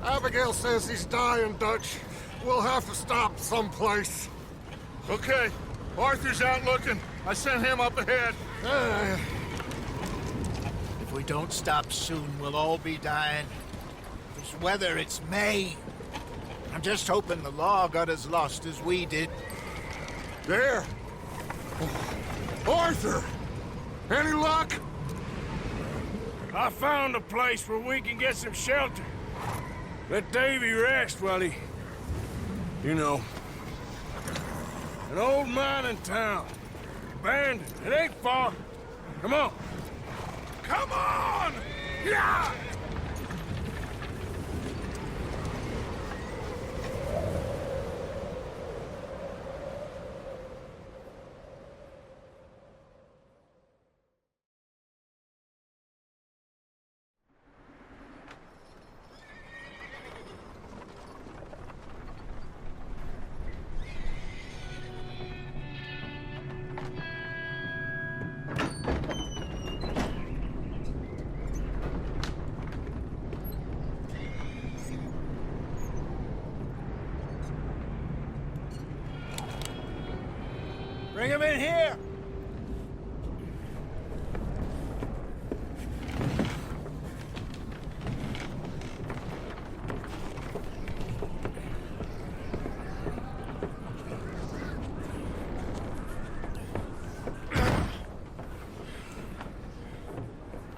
Abigail says he's dying, Dutch. We'll have to stop someplace. Okay. Arthur's out looking. I sent him up ahead. If we don't stop soon, we'll all be dying. This weather, it's May. I'm just hoping the law got as lost as we did. There! Arthur! Any luck? I found a place where we can get some shelter. Let Davy rest while he... You know. An old mining town. Abandoned. It ain't far. Come on. Come on! Yeah! Bring him in here!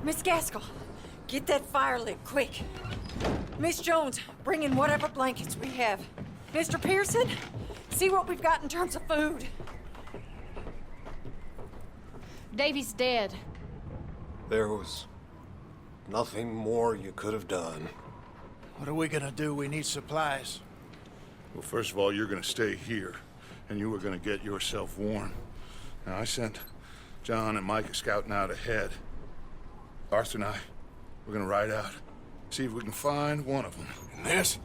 Miss Gaskell, get that fire lit, quick. Miss Jones, bring in whatever blankets we have. Mr. Pearson, see what we've got in terms of food. Davy's dead. There was nothing more you could have done. What are we gonna do? We need supplies. Well, first of all, you're gonna stay here, and you were gonna get yourself warm. Now, I sent John and Micah scouting out ahead. Arthur and I, we're gonna ride out, see if we can find one of them. And this,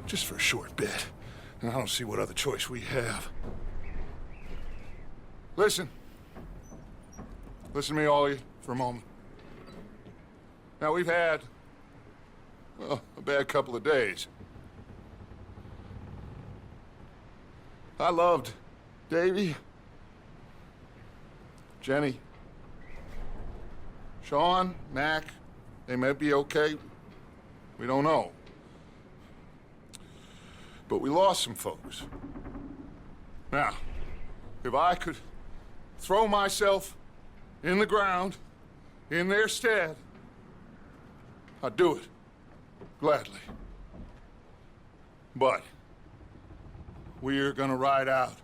just for a short bit. And I don't see what other choice we have. Listen. Listen to me, all of you, for a moment. Now, we've had, well, a bad couple of days. I loved Davy, Jenny, Sean, Mac. They may be okay. We don't know. But we lost some folks. Now, if I could throw myself in the ground, in their stead, I'd do it, gladly. But we're gonna ride out,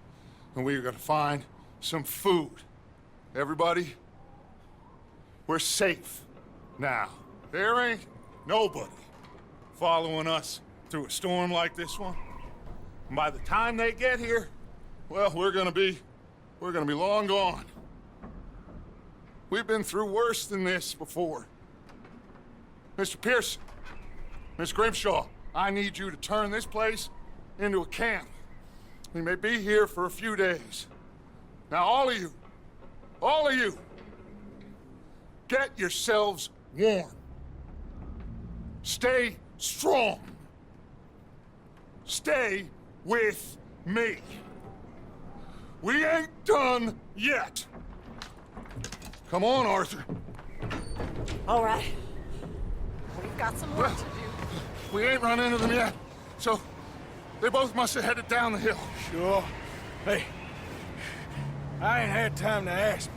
and we're gonna find some food. Everybody, we're safe now. There ain't nobody following us through a storm like this one. And by the time they get here, well, we're gonna be long gone. We've been through worse than this before. Mr. Pearson, Miss Grimshaw, I need you to turn this place into a camp. We may be here for a few days. Now, all of you, get yourselves warm. Stay strong. Stay with me. We ain't done yet. Come on, Arthur. All right. We've got some work to do. We ain't run into them yet, so they both must have headed down the hill. Sure. Hey, I ain't had time to ask.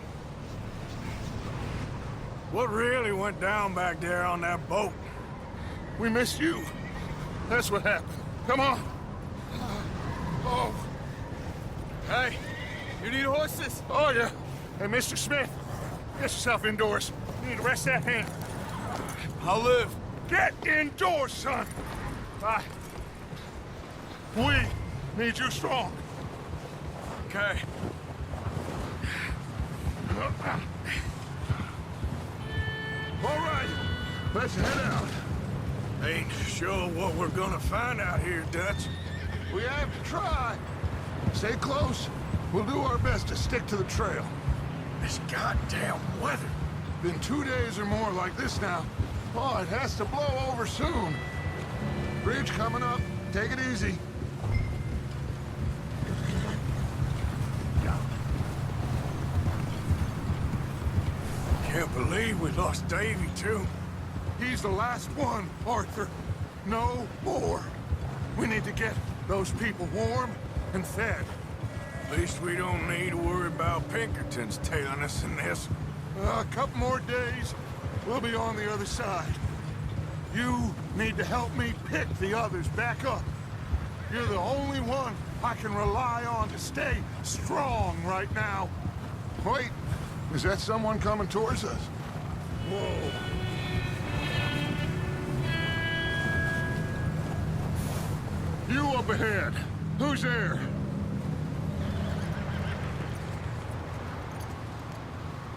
What really went down back there on that boat? We missed you. That's what happened. Come on. Oh. Hey, you need horses? Oh, yeah. Hey, Mr. Smith, get yourself indoors. You need to rest that hand. I'll live. Get indoors, son. We need you strong. Okay. All right, let's head out. Ain't sure what we're gonna find out here, Dutch. We have to try. Stay close. We'll do our best to stick to the trail. This goddamn weather. Been 2 days or more like this now. Oh, it has to blow over soon. Bridge coming up. Take it easy. Can't believe we lost Davy, too. He's the last one, Arthur. No more. We need to get those people warm and fed. At least we don't need to worry about Pinkertons tailing us in this. A couple more days, we'll be on the other side. You need to help me pick the others back up. You're the only one I can rely on to stay strong right now. Wait, is that someone coming towards us? Whoa. You up ahead. Who's there?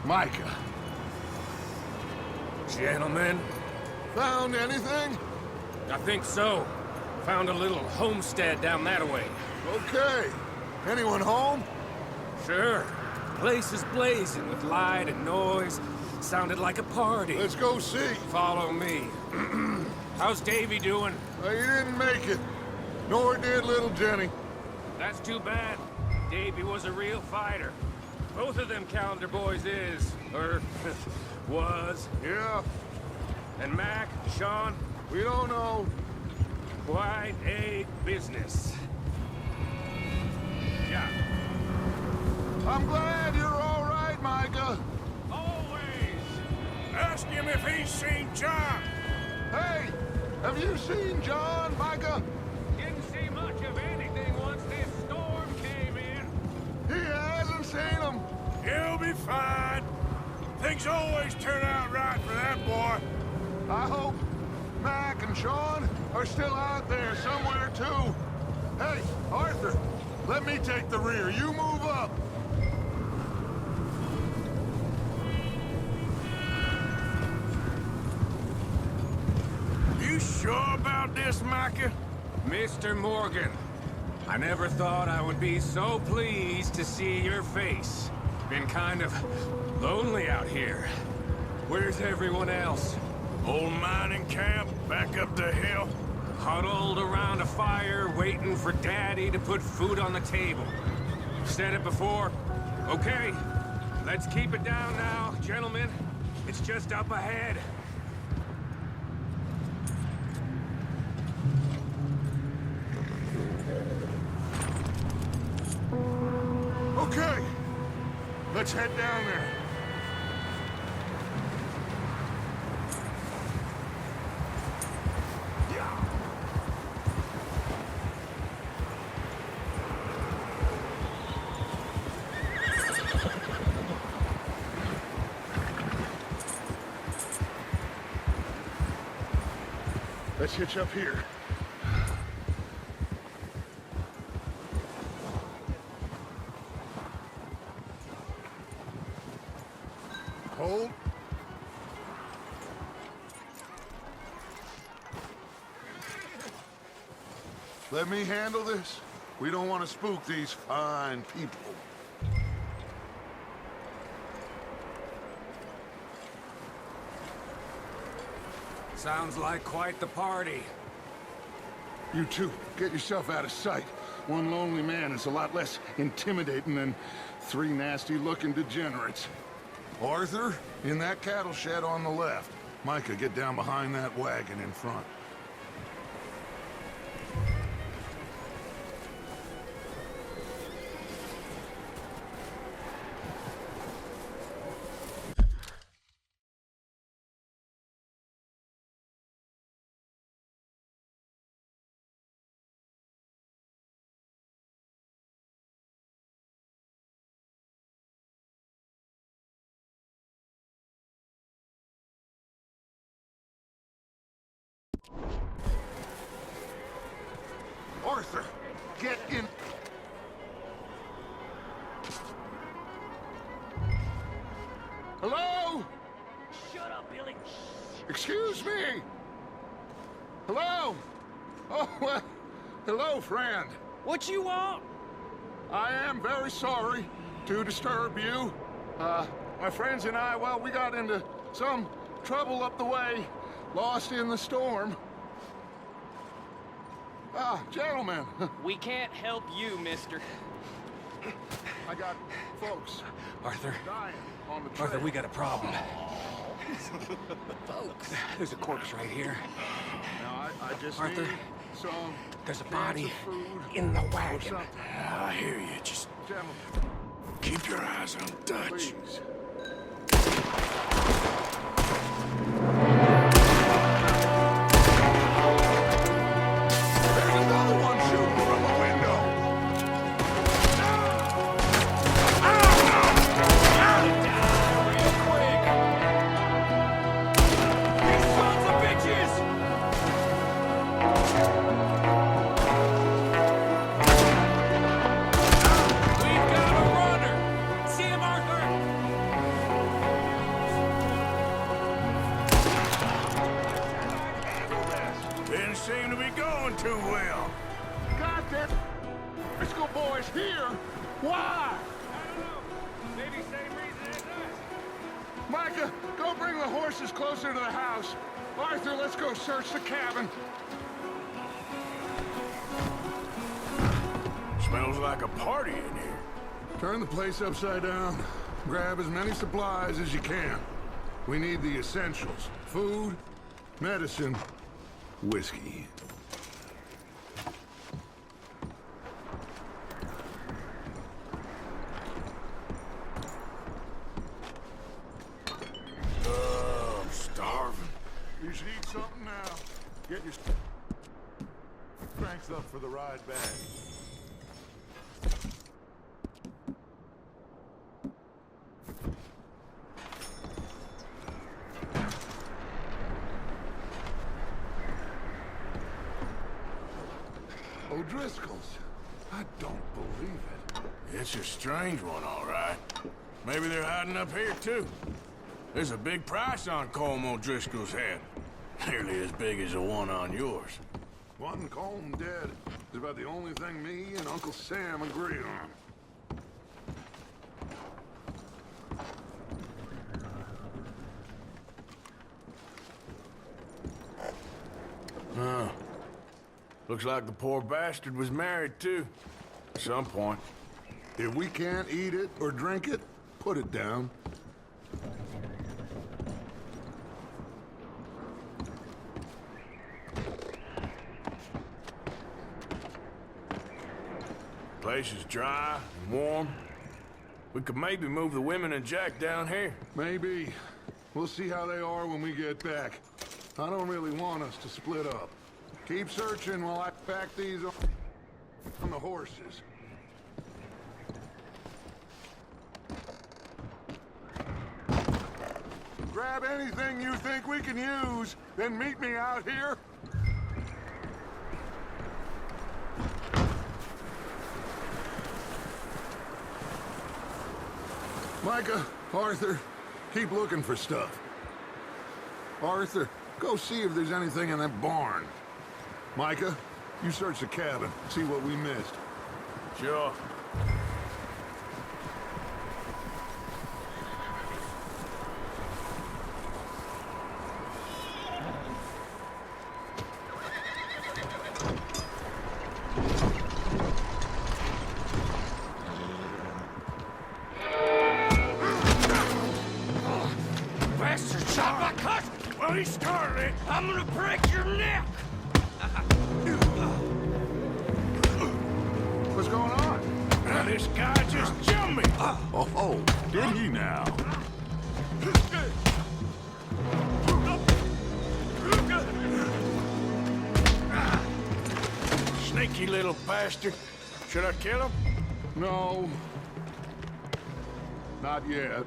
Micah. Gentlemen, Found anything? I think so. Found a little homestead down that way. Okay. Anyone home? Sure. Place is blazing with light and noise. Sounded like a party. Let's go see. Follow me. How's Davy doing? He didn't make it. Nor did little Jenny. That's too bad. Davy was a real fighter. Both of them calendar boys is, or was. Yeah, And Mac, Sean, we don't know. quite a business. Yeah. I'm glad you're all right, Micah. Always. Ask him if he's seen John. Hey, have you seen John, Micah? Didn't see much of anything once this storm came in. He hasn't seen him. He'll be fine. Things always turn out right for that boy. I hope Mac and Sean are still out there somewhere, too. Hey, Arthur, let me take the rear. You move up. You sure about this, Micah? Mr. Morgan, I never thought I would be so pleased to see your face. Been kind of lonely out here. Where's everyone else? Old mining camp back up the hill. Huddled around a fire, waiting for Daddy to put food on the table. Said it before. Okay, let's keep it down now, gentlemen. It's just up ahead. Okay, let's head down there. Let's hitch up here. cold? Let me handle this. We don't want to spook these fine people. Sounds like quite the party. You two, get yourself out of sight. One lonely man is a lot less intimidating than three nasty-looking degenerates. Arthur, in that cattle shed on the left. Micah, get down behind that wagon in front. Arthur, get in. Hello? Shut up, Billy. Excuse me. Hello? Oh, well, hello, friend. What you want? I am very sorry to disturb you. My friends and I, well, we got into some trouble up the way, lost in the storm. Ah, gentlemen, We can't help you, mister. I got folks Arthur, dying on the trail. Arthur, we got a problem. Folks. There's a corpse right here. Now, I just Arthur, need some There's a cans body of food in the or wagon. something. I hear you. Just Gentlemen, keep your eyes on Dutch. please. There's another one shooting from a window. Sons of bitches! We've got a runner! See him, Arthur? Didn't seem to be going too well. Got that Briscoe boys here. Why? I don't know. Maybe same reason as us. Micah, go bring the horses closer to the house. Arthur, let's go search the cabin. Smells like a party in here. Turn the place upside down. Grab as many supplies as you can. We need the essentials. Food, medicine, whiskey. I'm starving. You should eat something now. Get your strength up for the ride back. O'Driscoll's. I don't believe it. It's a strange one, all right. Maybe they're hiding up here, too. There's a big price on Colm O'Driscoll's head. Nearly as big as the one on yours. One Colm dead is about the only thing me and Uncle Sam agree on. Huh. Looks like the poor bastard was married, too. At some point. If we can't eat it or drink it, put it down. Place is dry and warm. We could maybe move the women and Jack down here. Maybe. We'll see how they are when we get back. I don't really want us to split up. Keep searching while I pack these on the horses. Grab anything you think we can use, then meet me out here. Micah, Arthur, Keep looking for stuff. Arthur, go see if there's anything in that barn. Micah, you search the cabin, see what we missed. Sure. Bastard shot my cousin! Well, he started it. I'm gonna break your neck! What's going on? This guy just jumped me! Oh, did he now? Sneaky little bastard. Should I kill him? No. Not yet.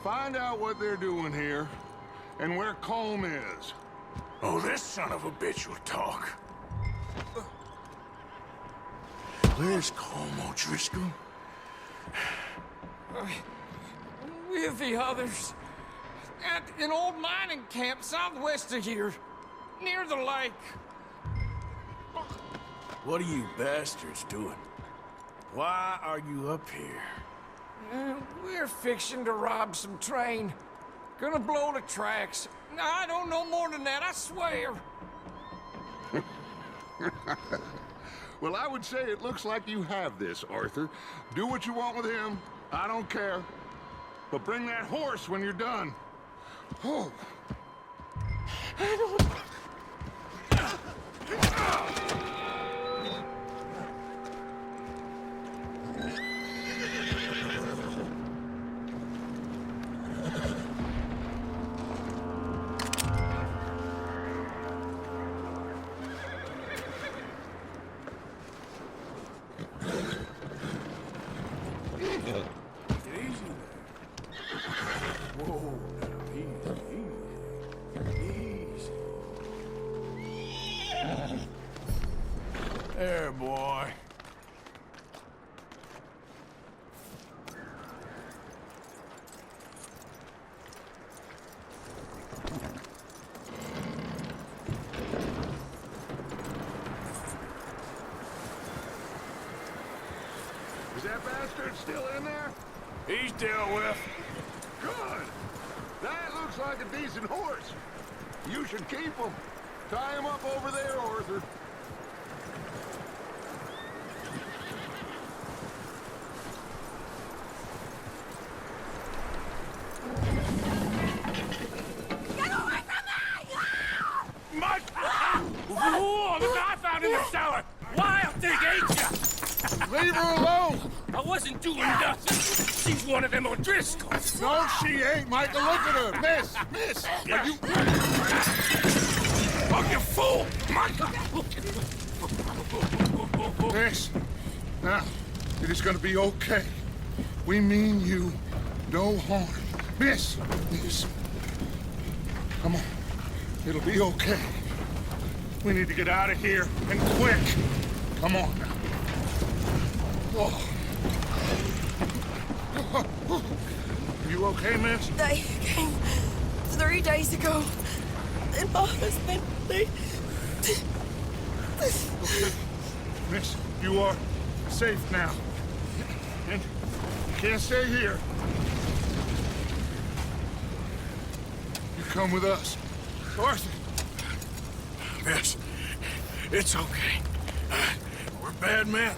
Find out what they're doing here, and where Colm is. Oh, this son of a bitch will talk. Where's Colm O'Driscoll? With the others. At an old mining camp southwest of here. Near the lake. What are you bastards doing? Why are you up here? We're fixing to rob some train. Gonna blow the tracks. I don't know more than that, I swear. Well, I would say it looks like you have this, Arthur. Do what you want with him. I don't care. But bring that horse when you're done. Oh. Whoa, now, easy. There, boy. Is that bastard still in there? He's dealt with. Good. That looks like a decent horse. You should keep him. Tie him up over there, Arthur. Mike! Whoa, the guy found in the cellar! Wild thing, ain't ya? Leave her alone! I wasn't doing nothing. She's one of them O'Driscolls. No, she ain't, Michael. Look at her. Miss, are you... Oh, you fool! Michael! Miss, now, it is gonna be okay. We mean you no harm. Miss. Come on. It'll be okay. We need to get out of here, and quick. Come on now. Oh. You okay, miss? They came 3 days ago. And my husband, they... Miss, you are safe now. And you can't stay here. You come with us. Arthur! Miss, it's okay. We're bad men.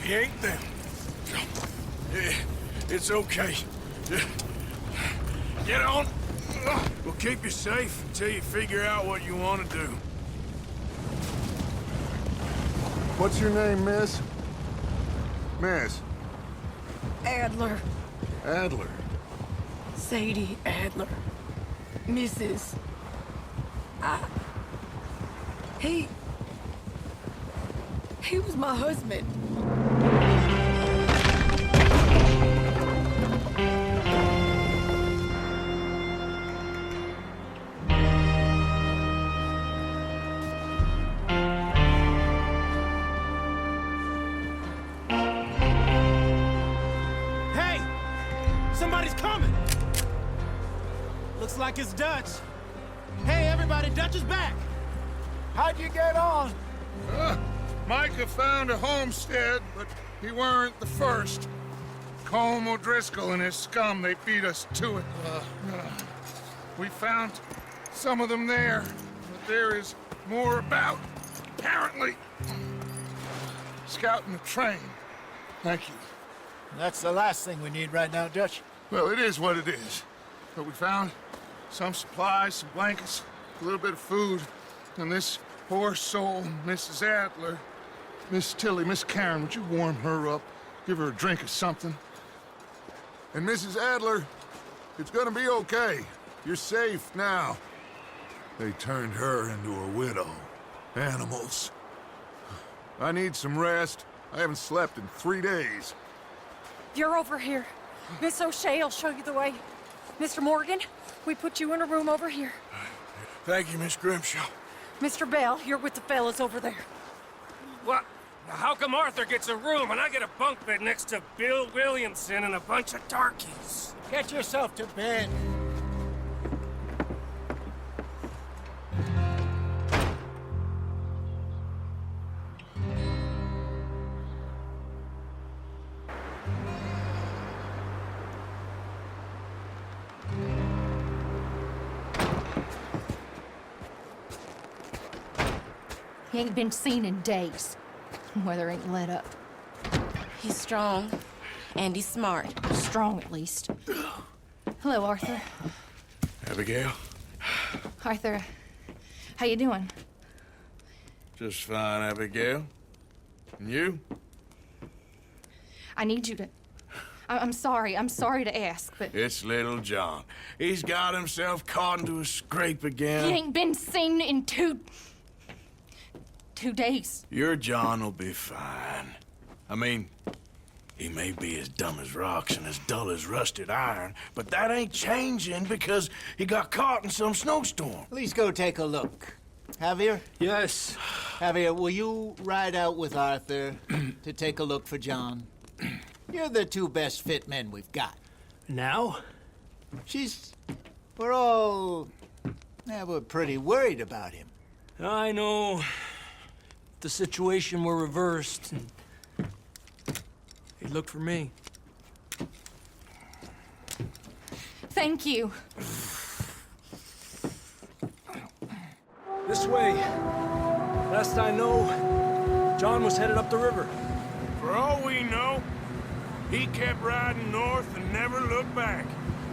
We ain't them. It's okay. Get on. We'll keep you safe until you figure out what you want to do. What's your name, miss? Miss? Adler. Adler. Sadie Adler. Mrs. He was my husband. Hey! Somebody's coming! Looks like it's Dutch. Hey, everybody, Dutch is back. How'd you get on? Micah found a homestead, but he weren't the first. Colm O'Driscoll and his scum, they beat us to it. We found some of them there, but there is more about, apparently. Scouting the train. Thank you. That's the last thing we need right now, Dutch. Well, it is what it is. But we found some supplies, some blankets, a little bit of food, and this poor soul, Mrs. Adler. Miss Tilly, Miss Karen, would you warm her up? Give her a drink or something? And Mrs. Adler, it's gonna be okay. You're safe now. They turned her into a widow. Animals. I need some rest. I haven't slept in 3 days. You're over here. Miss O'Shea will show you the way. Mr. Morgan, we put you in a room over here. Thank you, Miss Grimshaw. Mr. Bell, you're with the fellas over there. What? How come Arthur gets a room and I get a bunk bed next to Bill Williamson and a bunch of darkies? Get yourself to bed. He ain't been seen in days. Weather ain't let up. He's strong, and he's smart. Strong, at least. Hello, Arthur. Abigail? Arthur, how you doing? Just fine, Abigail. And you? I need you to... I'm sorry to ask, but... It's little John. He's got himself caught into a scrape again. He ain't been seen in 2 days. Your John will be fine. I mean, he may be as dumb as rocks and as dull as rusted iron, but that ain't changing because he got caught in some snowstorm. Please go take a look. Javier? Yes. Javier, will you ride out with Arthur to take a look for John? You're the 2 best fit men we've got. Now? We're pretty worried about him. I know. If the situation were reversed, he'd look for me. Thank you. This way. Last I know, John was headed up the river. For all we know, he kept riding north and never looked back.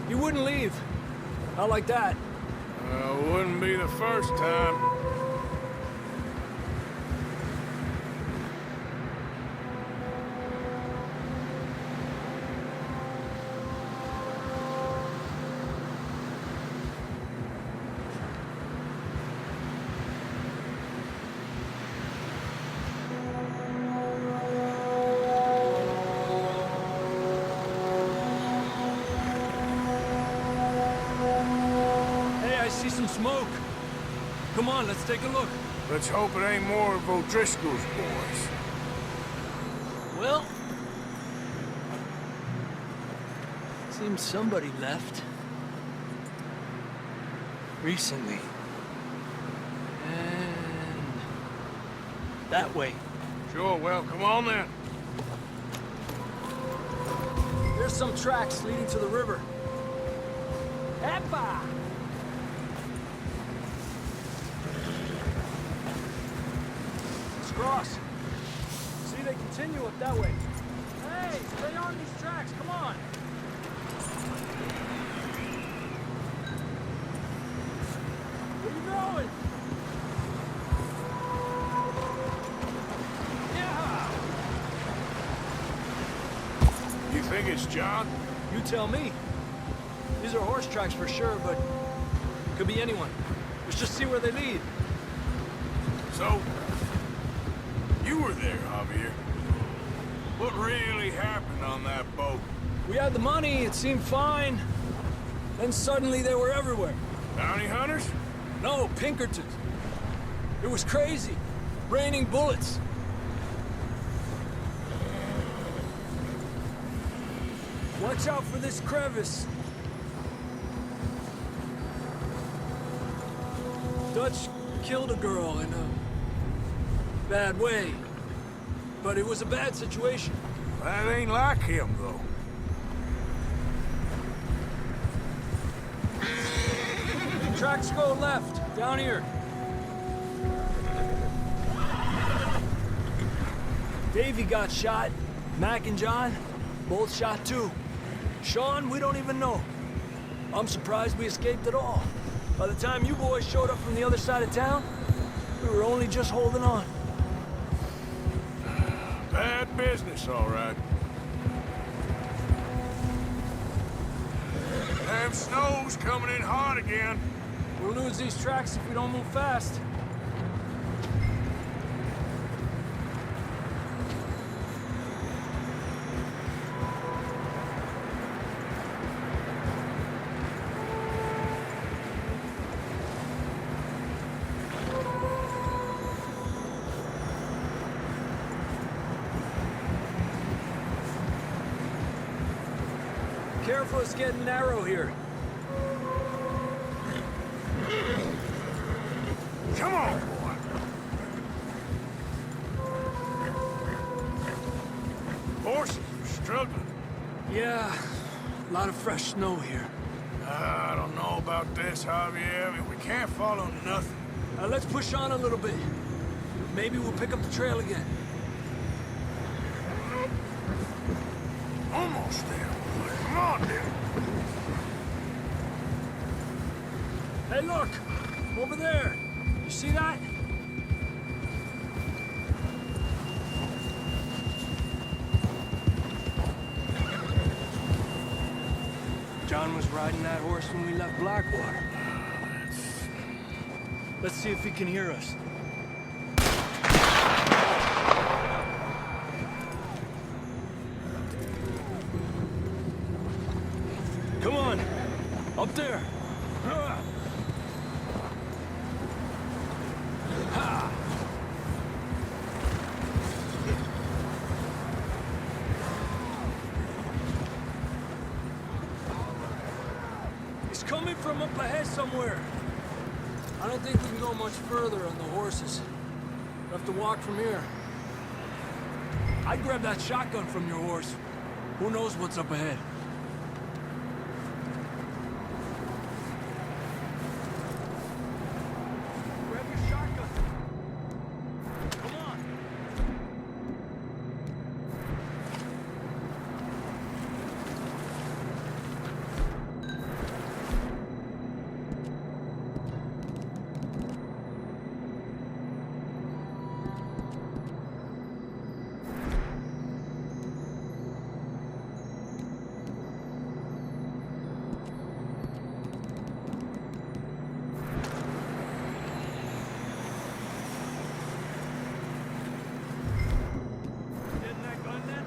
He wouldn't leave. Not like that. Wouldn't be the first time. Smoke. Come on, let's take a look. Let's hope it ain't more of O'Driscoll's boys. Well, seems somebody left. Recently. And that way. Sure, well, come on then. There's some tracks leading to the river. Eppa! Cross. See, they continue up that way. Hey, stay on these tracks, come on! Where you going? Yeah! You think it's John? You tell me. These are horse tracks for sure, but could be anyone. Let's just see where they lead. So, you were there, Javier. What really happened on that boat? We had the money, it seemed fine. Then suddenly they were everywhere. Bounty hunters? No, Pinkertons. It was crazy. Raining bullets. Watch out for this crevice. Dutch killed a girl in a bad way. But it was a bad situation. That ain't like him, though. Tracks go left, down here. Davey got shot. Mac and John, both shot too. Sean, we don't even know. I'm surprised we escaped at all. By the time you boys showed up from the other side of town, we were only just holding on. Bad business, all right. Damn snow's coming in hard again. We'll lose these tracks if we don't move fast. Careful, it's getting narrow here. Come on, boy. Horses are struggling. Yeah, a lot of fresh snow here. I don't know about this, Javier. I mean, we can't follow nothing. Let's push on a little bit. Maybe we'll pick up the trail again. Almost there, boy. Come on, dude. Hey, look! Over there! You see that? John was riding that horse when we left Blackwater. Let's see if he can hear us. Come on! Up there! He's coming from up ahead somewhere. I don't think we can go much further on the horses. We'll have to walk from here. I'd grab that shotgun from your horse. Who knows what's up ahead? Grab your shotgun. Come on. Getting that gun then?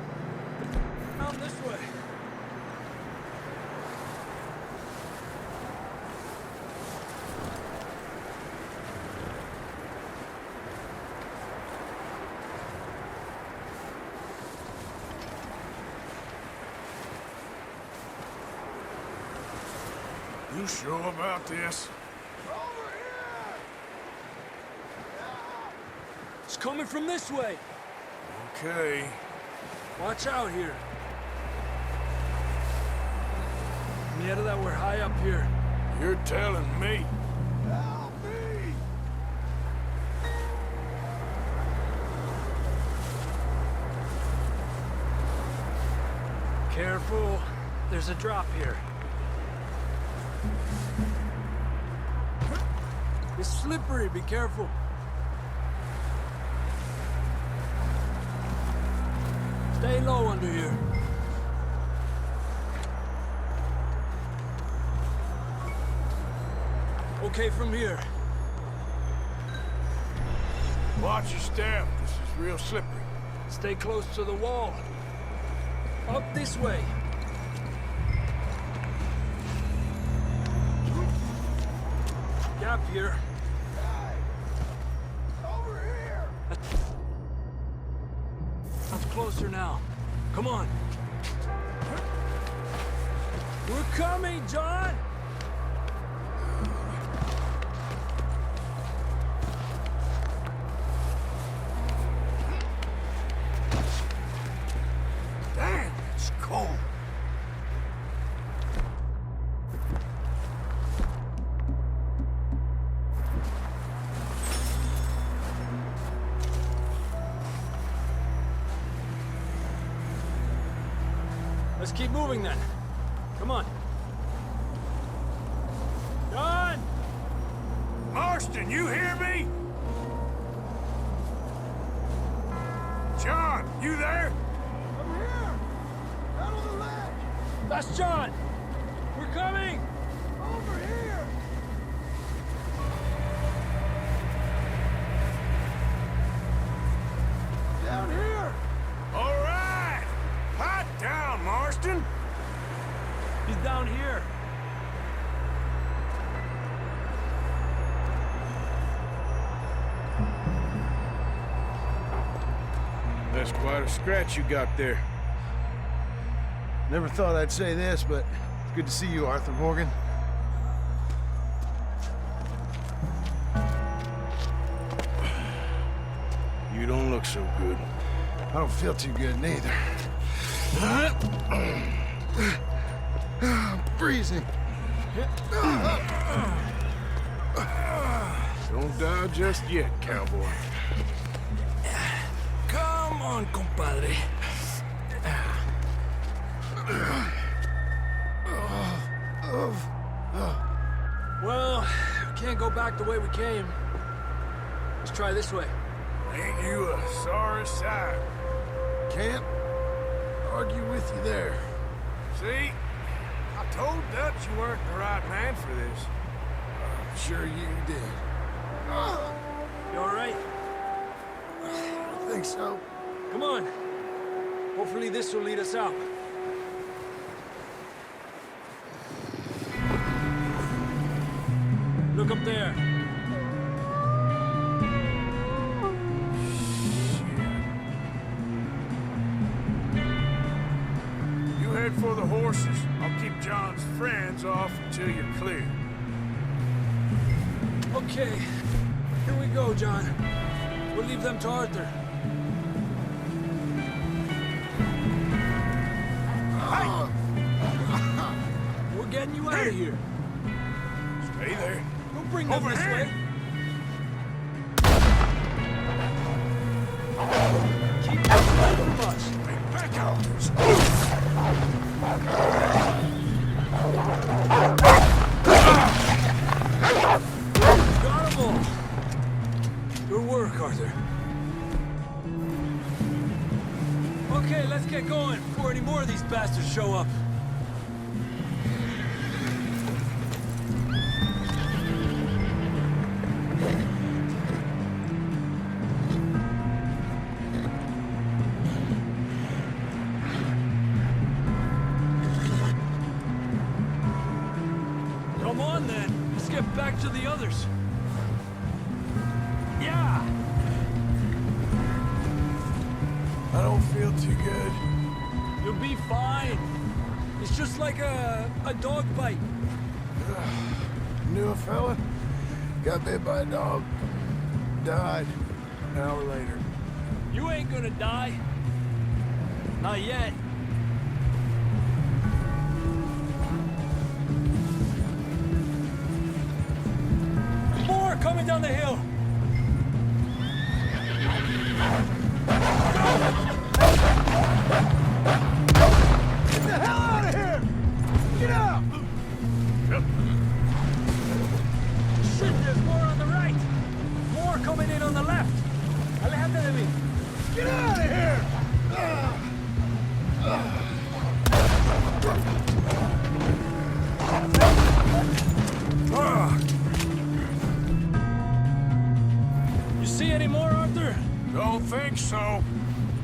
Down this way. You sure about this? It's coming from this way. Okay. Watch out here. Mierda, that we're high up here. You're telling me. Careful. There's a drop here. It's slippery. Be careful. Stay low under here. Okay, from here. Watch your step. This is real slippery. Stay close to the wall. Up this way. Gap here. Over here! That's closer now. Come on. We're coming, John! Let's keep moving then. Come on. John! Marston, you hear me? John, you there? I'm here! Out on the ledge! That's John! We're coming! Over here! Down here! All right! Hot down, Marston! He's down here. That's quite a scratch you got there. Never thought I'd say this, but it's good to see you, Arthur Morgan. You don't look so good. I don't feel too good, neither. I'm freezing. Don't die just yet, cowboy. Come on, compadre. Well, we can't go back the way we came. Let's try this way. Ain't you a sorry sight? Can't argue with you there. See? I told Dutch you weren't the right man for this. I'm sure you did. You all right? I think so. Come on. Hopefully this will lead us out. Look up there. You head for the horses. I'll keep John's friends off until you're clear. Okay. Here we go, John. We'll leave them to Arthur. We're getting you out of here. Stay there. Don't bring them Over this here. way. Keep them away from us. Back out. Got 'em all. Good work, Arthur. Okay, let's get going before any more of these bastards show up. Come on, then. Let's get back to the others. Yeah! I don't feel too good. You'll be fine. It's just like a dog bite. Knew a fella, got bit by a dog, died an hour later. You ain't gonna die. Not yet. More coming down the hill. Get the hell out of here! Get out! Shit, there's more on the right. More coming in on the left. Adelante de mí. Get out of here! You see any more, Arthur? Don't think so.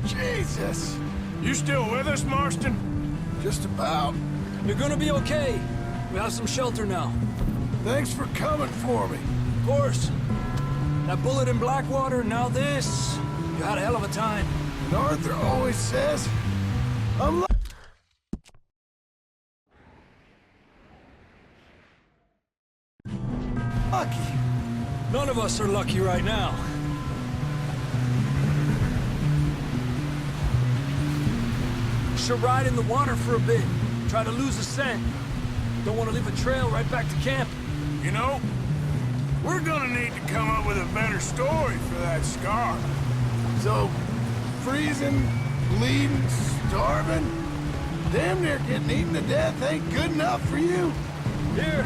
Jesus! You still with us, Marston? Just about. You're gonna be okay. We have some shelter now. Thanks for coming for me. Of course. That bullet in Blackwater, now this. You had a hell of a time. And Arthur always says, I'm lucky. None of us are lucky right now. Should ride in the water for a bit. Try to lose the scent. Don't want to leave a trail right back to camp. You know, we're gonna need to come up with a better story for that scar. So, freezing, bleeding, starving, Damn near getting eaten to death ain't good enough for you. Here,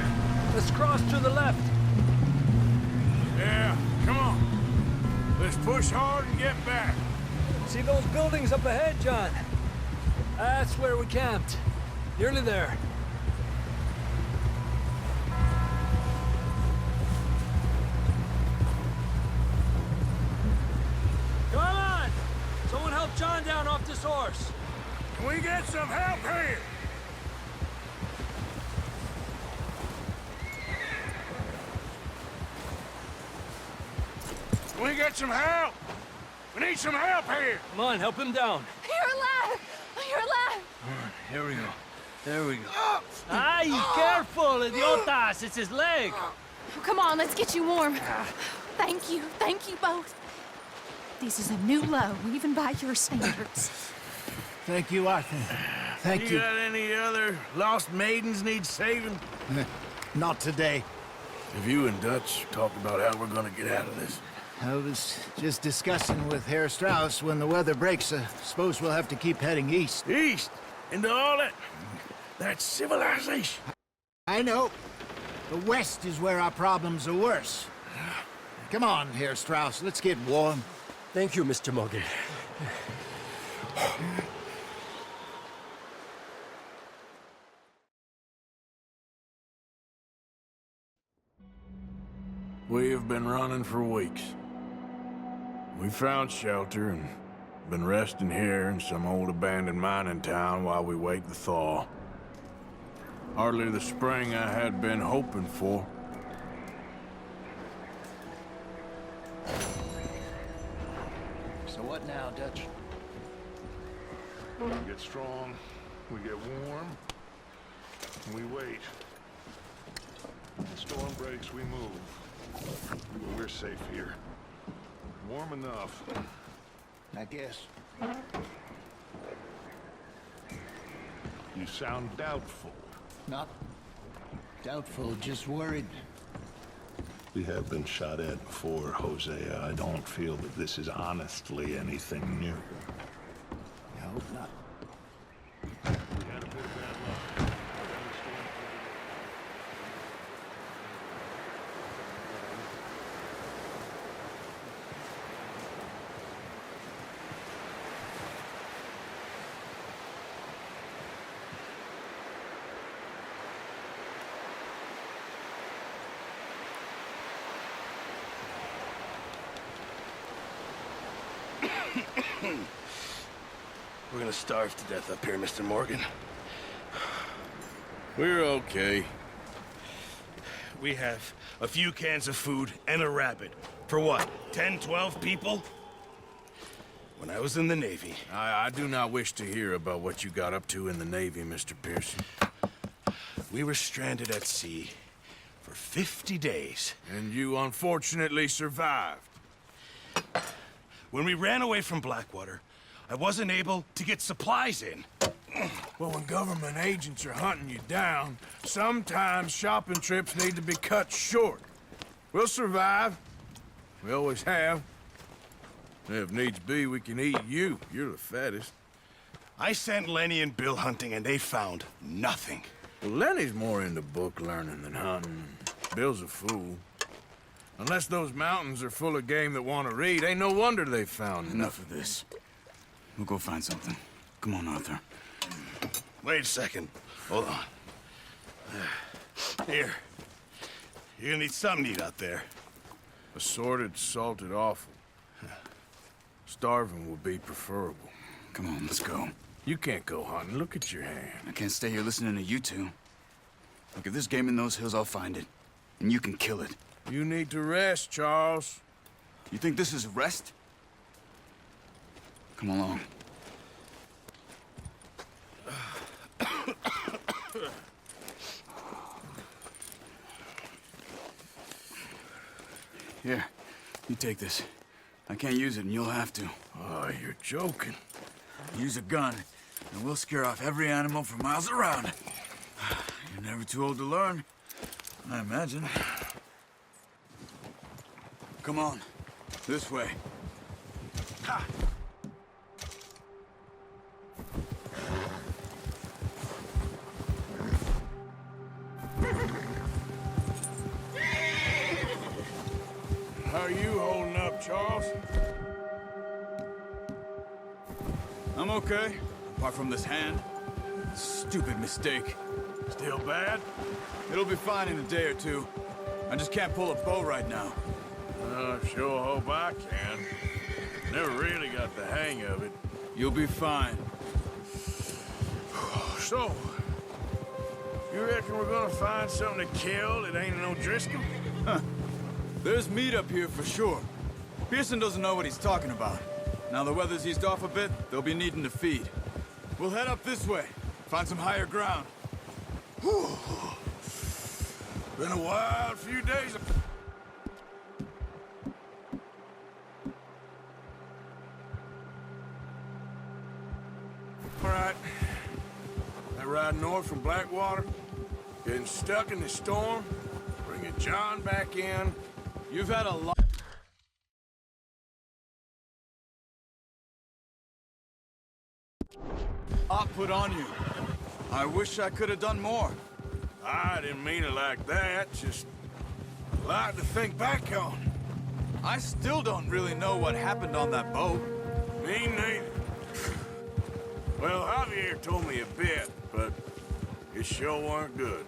let's cross to the left. Yeah, come on. Let's push hard and get back. See those buildings up ahead, John? That's where we camped. Nearly there. Come on! Someone help John down off this horse. Can we get some help here? Can we get some help? We need some help here. Come on, help him down. You're alive! You're alive! Here we go. There we go. Ay, careful, idiotas! It's his leg. Oh, come on, let's get you warm. Thank you both. This is a new low, even by your standards. Thank you, Arthur. Thank you. Got any other lost maidens need saving? Not today. Have you and Dutch talked about how we're gonna get out of this? I was just discussing with Herr Strauss when the weather breaks. Suppose we'll have to keep heading east. East? Into all that civilization? I know. The west is where our problems are worse. Come on, Herr Strauss, let's get warm. Thank you, Mr. Morgan. We have been running for weeks. We found shelter and been resting here in some old abandoned mining town while we wait the thaw. Hardly the spring I had been hoping for. So what now, Dutch? We get strong, we get warm, and we wait. When the storm breaks, we move. But we're safe here. Warm enough. I guess. You sound doubtful. Not doubtful, just worried. We have been shot at before, Hosea. I don't feel that this is honestly anything new. I hope not. We had a bit of bad luck. We're gonna starve to death up here, Mr. Morgan. We're okay. We have a few cans of food and a rabbit. For what, 10, 12 people? When I was in the Navy... I do not wish to hear about what you got up to in the Navy, Mr. Pearson. We were stranded at sea for 50 days. And you unfortunately survived. When we ran away from Blackwater, I wasn't able to get supplies in. Well, when government agents are hunting you down, sometimes shopping trips need to be cut short. We'll survive. We always have. If needs be, we can eat you. You're the fattest. I sent Lenny and Bill hunting, and they found nothing. Well, Lenny's more into book learning than hunting. Bill's a fool. Unless those mountains are full of game that want to read, ain't no wonder they found Enough of this. We'll go find something. Come on, Arthur. Wait a second. Hold on. Here. You're gonna need something to eat out there. Assorted, salted offal. Starving would be preferable. Come on, let's go. You can't go hunting. Look at your hand. I can't stay here listening to you two. Look, if there's game in those hills, I'll find it. And you can kill it. You need to rest, Charles. You think this is rest? Come along. Here, you take this. I can't use it, and you'll have to. Oh, you're joking. Use a gun, and we'll scare off every animal for miles around. You're never too old to learn, I imagine. Come on, this way. How are you holding up, Charles? I'm okay, apart from this hand. Stupid mistake. Still bad? It'll be fine in a day or two. I just can't pull a bow right now. I sure hope I can. Never really got the hang of it. You'll be fine. So, you reckon we're gonna find something to kill that ain't no Driscoll? Huh. There's meat up here for sure. Pearson doesn't know what he's talking about. Now the weather's eased off a bit, they'll be needing to feed. We'll head up this way, find some higher ground. Whew. Been a wild few days. All right. I ride north from Blackwater, getting stuck in the storm, bringing John back in. You've had a lot put on you. I wish I could have done more. I didn't mean it like that, just a lot to think back on. I still don't really know what happened on that boat. Me neither. Well, Javier told me a bit, but it sure weren't good.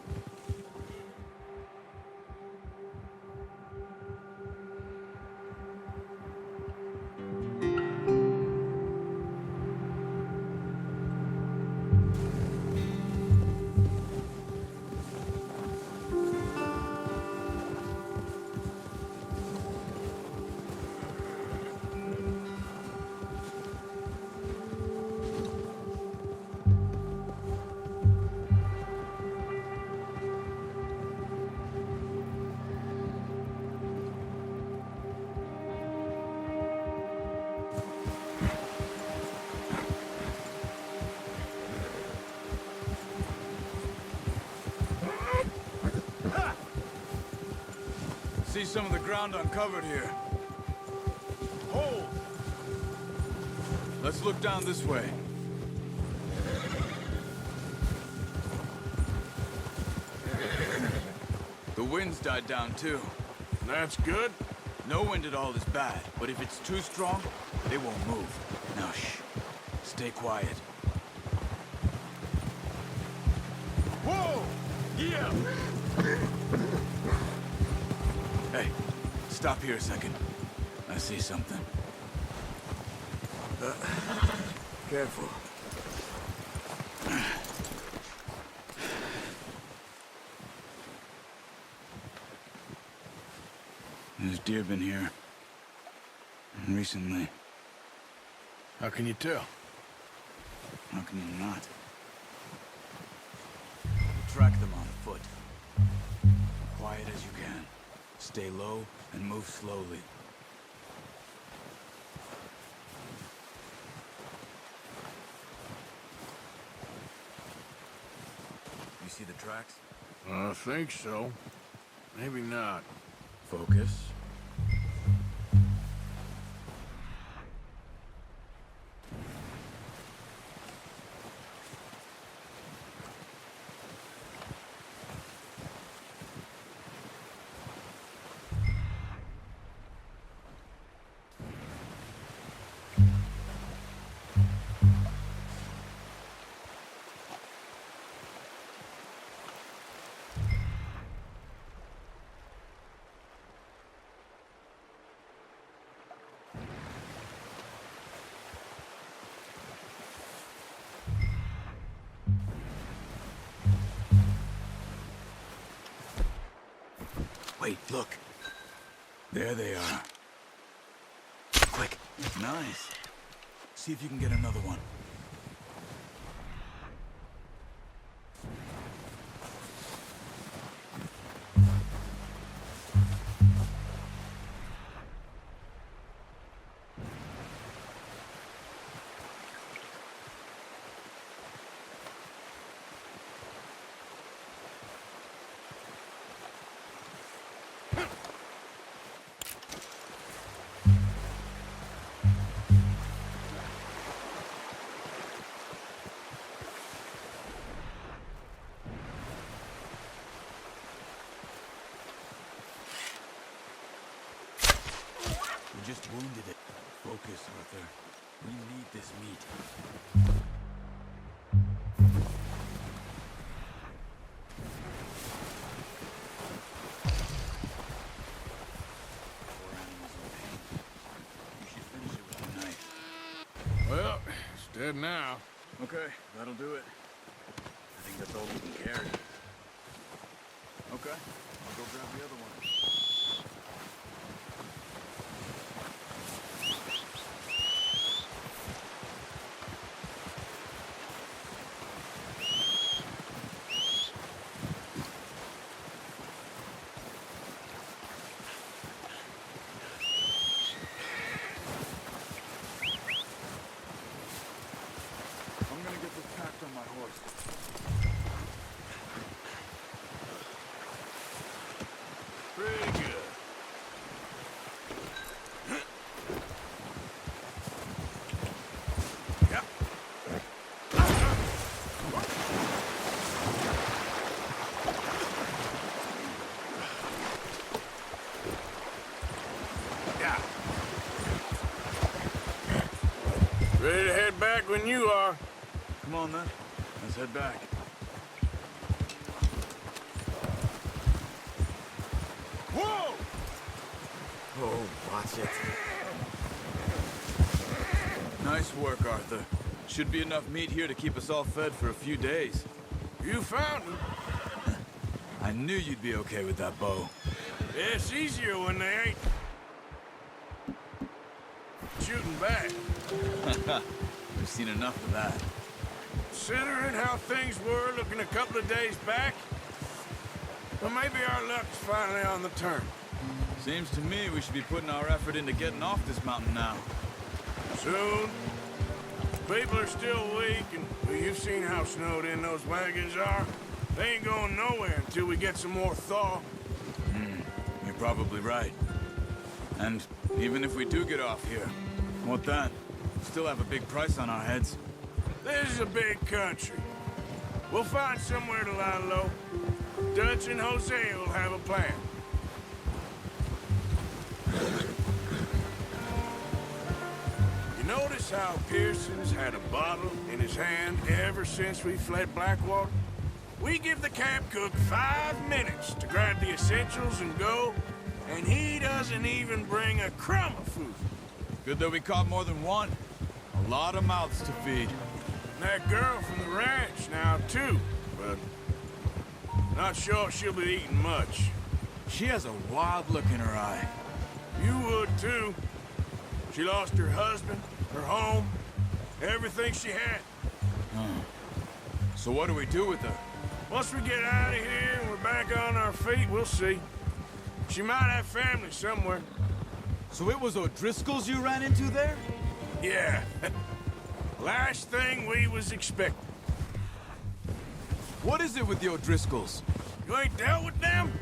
See some of the ground uncovered here. Hold! Let's look down this way. The wind's died down too. That's good. No wind at all is bad, but if it's too strong, they won't move. Now shh. Stay quiet. Whoa! Yeah! Hey, stop here a second. I see something. Careful. There's deer been here. Recently. How can you tell? How can you not? Track them on foot. Quiet as you can. Stay low and move slowly. You see the tracks? I think so. Maybe not. Focus. Wait, look. There they are. Quick. Nice. See if you can get another one. just wounded it. Focus, Arthur. We need this meat. Poor animal's in pain. You should finish it with a knife. Well, it's dead now. Okay, that'll do it. I think that's all we can carry. Okay, I'll go grab the other one. I'm gonna get this packed on my horse. Pretty good. Yep. Yeah. Ready to head back when you are. Come on then, let's head back. Whoa! Oh, watch it. Nice work, Arthur. Should be enough meat here to keep us all fed for a few days. You found him. I knew you'd be okay with that bow. Yeah, it's easier when they ain't shooting back. We've seen enough of that. Considering how things were looking a couple of days back, well, maybe our luck's finally on the turn. Seems to me we should be putting our effort into getting off this mountain now. Soon. People are still weak, and well, you've seen how snowed in those wagons are. They ain't going nowhere until we get some more thaw. You're probably right. And even if we do get off here, what then? We still have a big price on our heads. This is a big country. We'll find somewhere to lie low. Dutch and Jose will have a plan. You notice how Pearson's had a bottle in his hand ever since we fled Blackwater? We give the camp cook 5 minutes to grab the essentials and go, and he doesn't even bring a crumb of food. Good that we caught more than one. A lot of mouths to feed. That girl from the ranch now, too, but not sure she'll be eating much. She has a wild look in her eye. You would, too. She lost her husband, her home, everything she had. So what do we do with her? Once we get out of here and we're back on our feet, we'll see. She might have family somewhere. So it was O'Driscoll's you ran into there? Yeah. Last thing we was expecting. What is it with the O'Driscolls? You ain't dealt with them?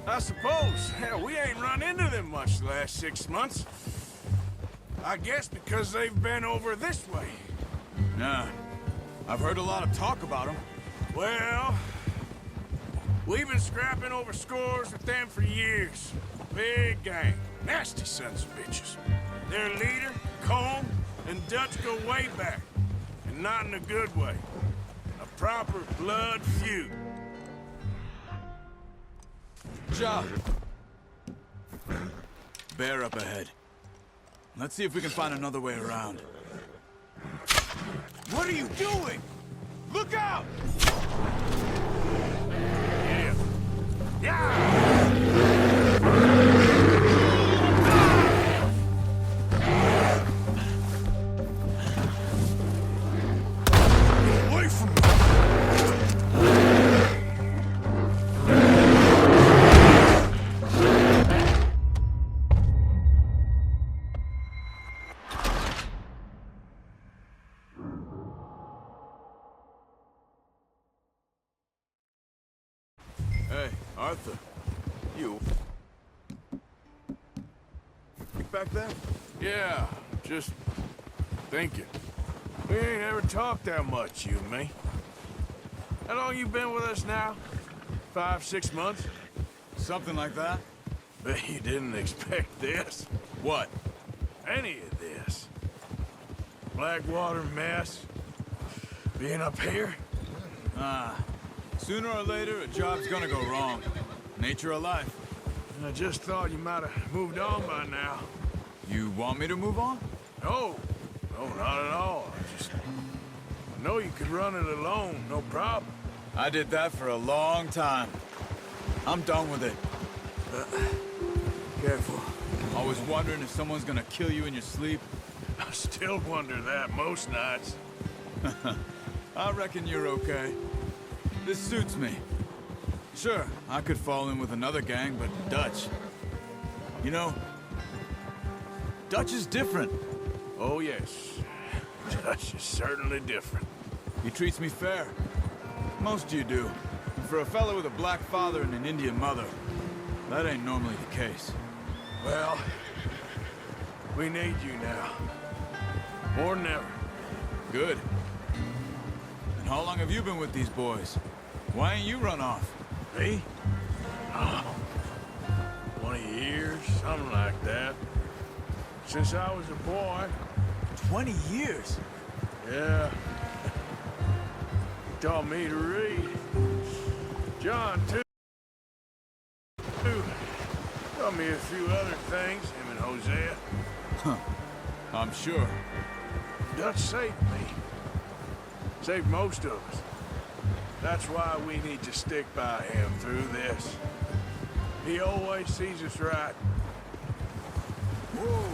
I suppose. Hell, we ain't run into them much the last 6 months. I guess because they've been over this way. Nah. I've heard a lot of talk about them. Well, we've been scrapping over scores with them for years. Big gang. Nasty sons of bitches. Their leader, Colm, and Dutch go way back. And not in a good way. A proper blood feud. Job. Bear up ahead. Let's see if we can find another way around. What are you doing? Look out! Yeah. Yeah! Away from me! Hey, Arthur. You. Back there? Yeah, just thinking. We ain't ever talked that much, you and me. How long you been with us now? 5, 6 months? Something like that. Bet you didn't expect this. What? Any of this. Blackwater mess. Being up here. Sooner or later, a job's gonna go wrong. Nature of life. I just thought you might have moved on by now. You want me to move on? No. No, not at all. I know you could run it alone, no problem. I did that for a long time. I'm done with it. Careful. Always wondering if someone's gonna kill you in your sleep. I still wonder that most nights. I reckon you're okay. This suits me. Sure, I could fall in with another gang, but Dutch... You know, Dutch is different. Oh, yes. Dutch is certainly different. He treats me fair. Most of you do. For a fella with a black father and an Indian mother, that ain't normally the case. Well, we need you now. More than ever. Good. And how long have you been with these boys? Why ain't you run off? Me? Oh, 20 years, something like that. Since I was a boy. 20 years? Yeah. He taught me to read. John, too. Taught me a few other things, him and Hosea. Huh. I'm sure. Dutch saved me. Saved most of us. That's why we need to stick by him through this. He always sees us right. Whoa.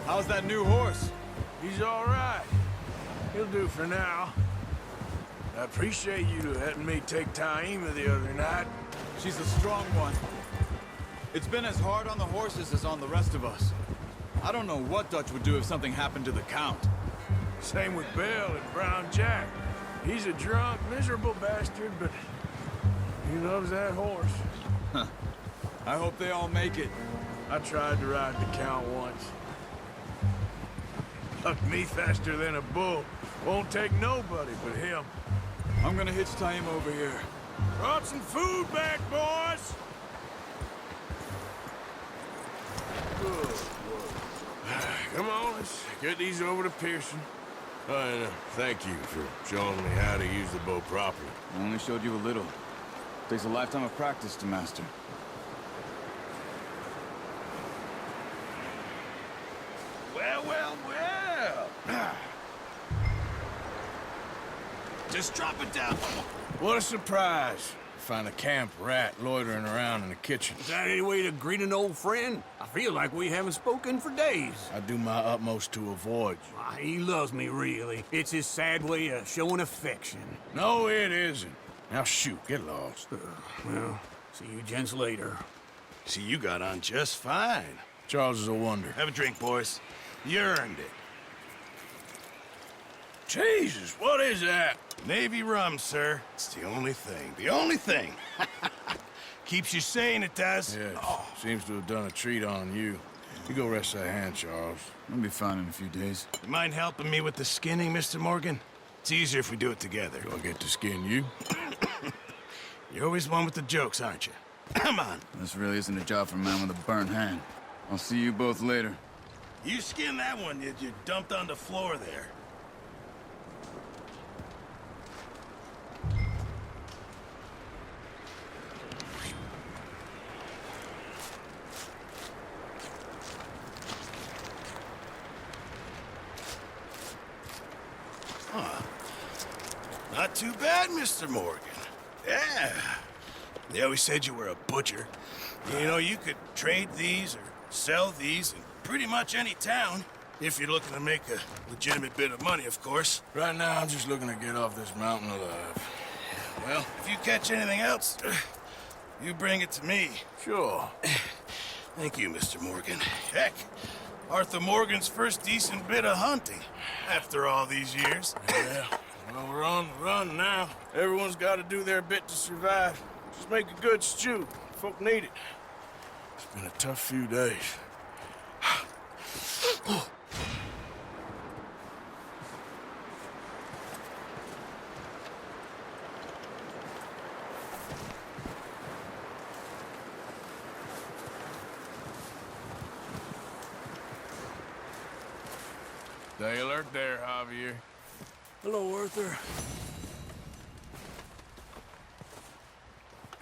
How's that new horse? He's all right. He'll do for now. I appreciate you letting me take Taima the other night. She's a strong one. It's been as hard on the horses as on the rest of us. I don't know what Dutch would do if something happened to the Count. Same with Bill and Brown Jack. He's a drunk, miserable bastard, but he loves that horse. Huh. I hope they all make it. I tried to ride the Count once. Hucked me faster than a bull. Won't take nobody but him. I'm gonna hitch Taima over here. Brought some food back, boys! Good. Come on, let's get these over to Pearson. And thank you for showing me how to use the bow properly. I only showed you a little. Takes a lifetime of practice to master. Well, well, well. Just drop it down. What a surprise. Find a camp rat loitering around in the kitchen. Is that any way to greet an old friend? I feel like we haven't spoken for days. I do my utmost to avoid you. He loves me, really. It's his sad way of showing affection. No, it isn't. Now shoot, get lost. Well, see you gents later. See, you got on just fine. Charles is a wonder. Have a drink, boys. You earned it. Jesus, what is that? Navy rum, sir. It's the only thing. The only thing. Keeps you sane, it does. Yes, seems to have done a treat on you. You go rest that hand, Charles. I'll be fine in a few days. You mind helping me with the skinning, Mr. Morgan? It's easier if we do it together. Do I get to skin you? You're always one with the jokes, aren't you? Come on. This really isn't a job for a man with a burnt hand. I'll see you both later. You skinned that one you dumped on the floor there. Huh. Not too bad, Mr. Morgan. Yeah. They always said you were a butcher. You know, you could trade these or sell these in pretty much any town. If you're looking to make a legitimate bit of money, of course. Right now, I'm just looking to get off this mountain alive. Well, if you catch anything else, you bring it to me. Sure. Thank you, Mr. Morgan. Heck, Arthur Morgan's first decent bit of hunting after all these years. Yeah, well, we're on the run now. Everyone's got to do their bit to survive. Just make a good stew. Folk need it. It's been a tough few days. Stay alert there, Javier. Hello, Arthur.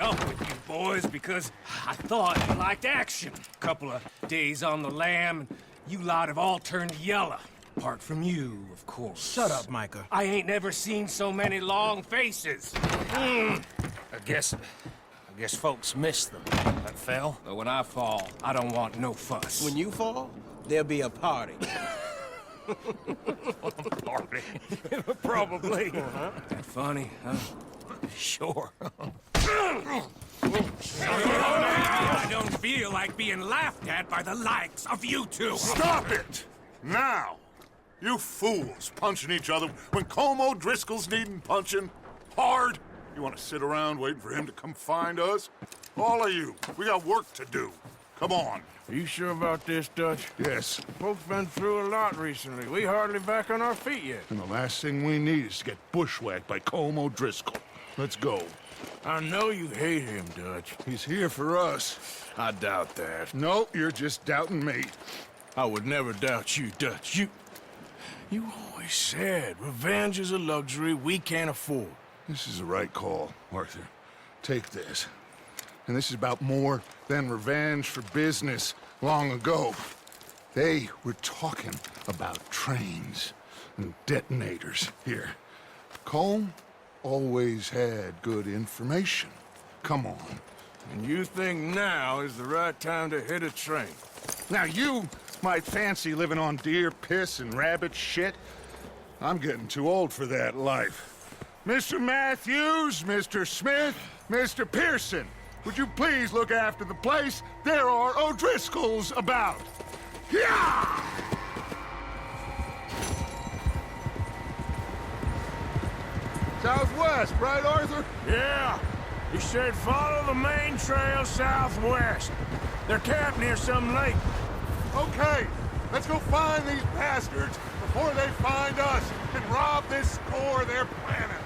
Up with you boys because I thought you liked action. Couple of days on the lam, and you lot have all turned yellow. Apart from you, of course. Shut up, Micah. I ain't never seen so many long faces. I guess folks miss them. That fell. But when I fall, I don't want no fuss. When you fall, there'll be a party. Party? Probably. That funny, huh? Sure. I don't feel like being laughed at by the likes of you two. Stop it! Now! You fools punching each other when Colm O'Driscoll's needing punching. Hard! You want to sit around waiting for him to come find us? All of you, we got work to do. Come on. Are you sure about this, Dutch? Yes. Folks been through a lot recently. We hardly back on our feet yet. And the last thing we need is to get bushwhacked by Colm O'Driscoll. Let's go. I know you hate him, Dutch. He's here for us. I doubt that. No, you're just doubting me. I would never doubt you, Dutch. You always said revenge is a luxury we can't afford. This is the right call, Arthur. Take this. And this is about more than revenge for business long ago. They were talking about trains and detonators here. Colm always had good information. Come on. And you think now is the right time to hit a train? Now you might fancy living on deer piss and rabbit shit. I'm getting too old for that life. Mr. Matthews, Mr. Smith, Mr. Pearson, would you please look after the place? There are O'Driscolls about. Yeah! Southwest, right, Arthur? Yeah. He said follow the main trail southwest. They're camped near some lake. Okay, let's go find these bastards before they find us and rob this store they're planning.